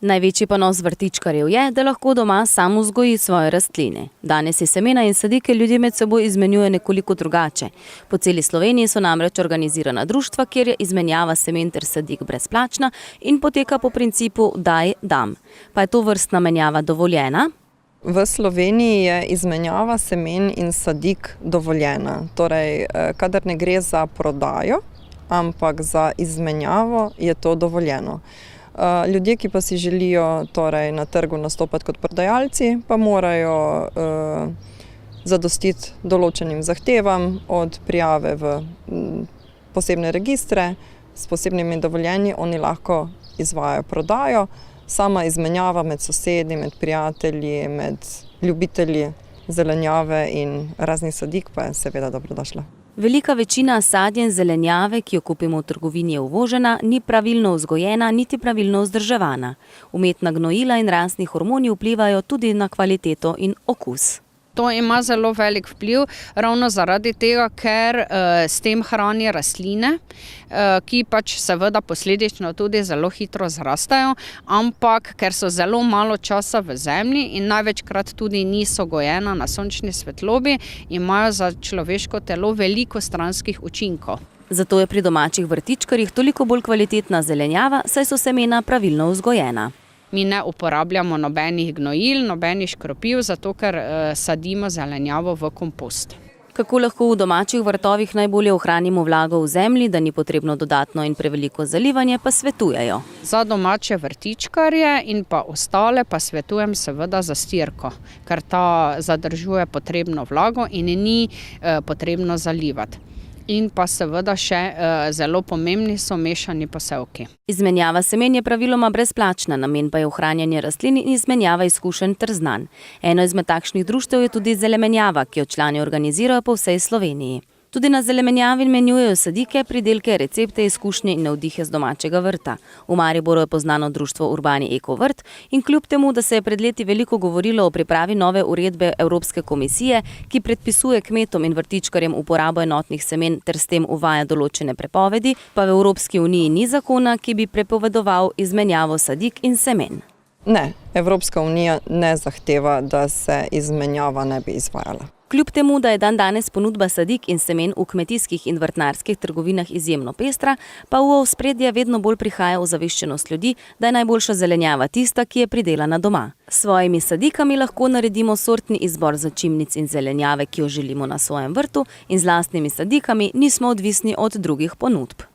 Največji ponos vrtičkarjev je, da lahko doma sam vzgoji svoje rastline. Danes se semena in sadike ljudje med seboj izmenjujejo nekoliko drugače. Po celi Sloveniji so namreč organizirana društva, kjer je izmenjava semen ter sadik brezplačna in poteka po principu daj, dam. Pa je to vrstna menjava dovoljena? V Sloveniji je izmenjava semen in sadik dovoljena. Torej, kadar ne gre za prodajo, ampak za izmenjavo, je to dovoljeno. Ljudje, ki pa si želijo na trgu nastopati kot prodajalci, pa morajo zadostiti določenim zahtevam od prijave v posebne registre. S posebnimi dovoljenji oni lahko izvajajo prodajo. Sama izmenjava med sosedi, med prijatelji, med ljubitelji zelenjave in raznih sadik pa je seveda dobrodošla. Velika večina sadja in zelenjave, ki jo kupimo v trgovini, je uvožena, ni pravilno vzgojena, niti pravilno vzdrževana. Umetna gnojila in rasni hormoni vplivajo tudi na kvaliteto in okus. To ima zelo velik vpliv, ravno zaradi tega, ker s tem hrani rastline, ki pač seveda posledično tudi zelo hitro zrastajo, ampak ker so zelo malo časa v zemlji in največkrat tudi niso gojena na sončni svetlobi, imajo za človeško telo veliko stranskih učinkov. Zato je pri domačih vrtičkarjih toliko bolj kvalitetna zelenjava, saj so semena pravilno vzgojena. Mi ne uporabljamo nobenih gnojil, nobenih škropiv, zato ker sadimo zelenjavo v kompost. Kako lahko v domačih vrtovih najbolje ohranimo vlago v zemlji, da ni potrebno dodatno in preveliko zalivanje, pa svetujejo. Za domače vrtičkarje in pa ostale pa svetujem seveda zastirko, ker ta zadržuje potrebno vlago in ni potrebno zalivati. In pa seveda še zelo pomembni so mešani posevki. Izmenjava semen je praviloma brezplačna, namen pa je ohranjanje rastlin in izmenjava izkušenj ter znanj. Eno izmed takšnih društev je tudi zelemenjava, ki jo člani organizirajo po vsej Sloveniji. Tudi na zelemenjavi menjujejo sadike, pridelke, recepte, izkušnje in navdihe z domačega vrta. V Mariboru je poznano društvo Urbani Eko vrt in kljub temu, da se je pred leti veliko govorilo o pripravi nove uredbe Evropske komisije, ki predpisuje kmetom in vrtičkarjem uporabo enotnih semen ter s tem uvaja določene prepovedi, pa v Evropski uniji ni zakona, ki bi prepovedoval izmenjavo sadik in semen. Ne, Evropska unija ne zahteva, da se izmenjava ne bi izvajala. Kljub temu, da je dandanes ponudba sadik in semen v kmetijskih in vrtnarskih trgovinah izjemno pestra, pa v ospredje vedno bolj prihaja ozaveščenost ljudi, da je najboljša zelenjava tista, ki je pridelana doma. S svojimi sadikami lahko naredimo sortni izbor začimnic in zelenjave, ki jo želimo na svojem vrtu, in z lastnimi sadikami nismo odvisni od drugih ponudb.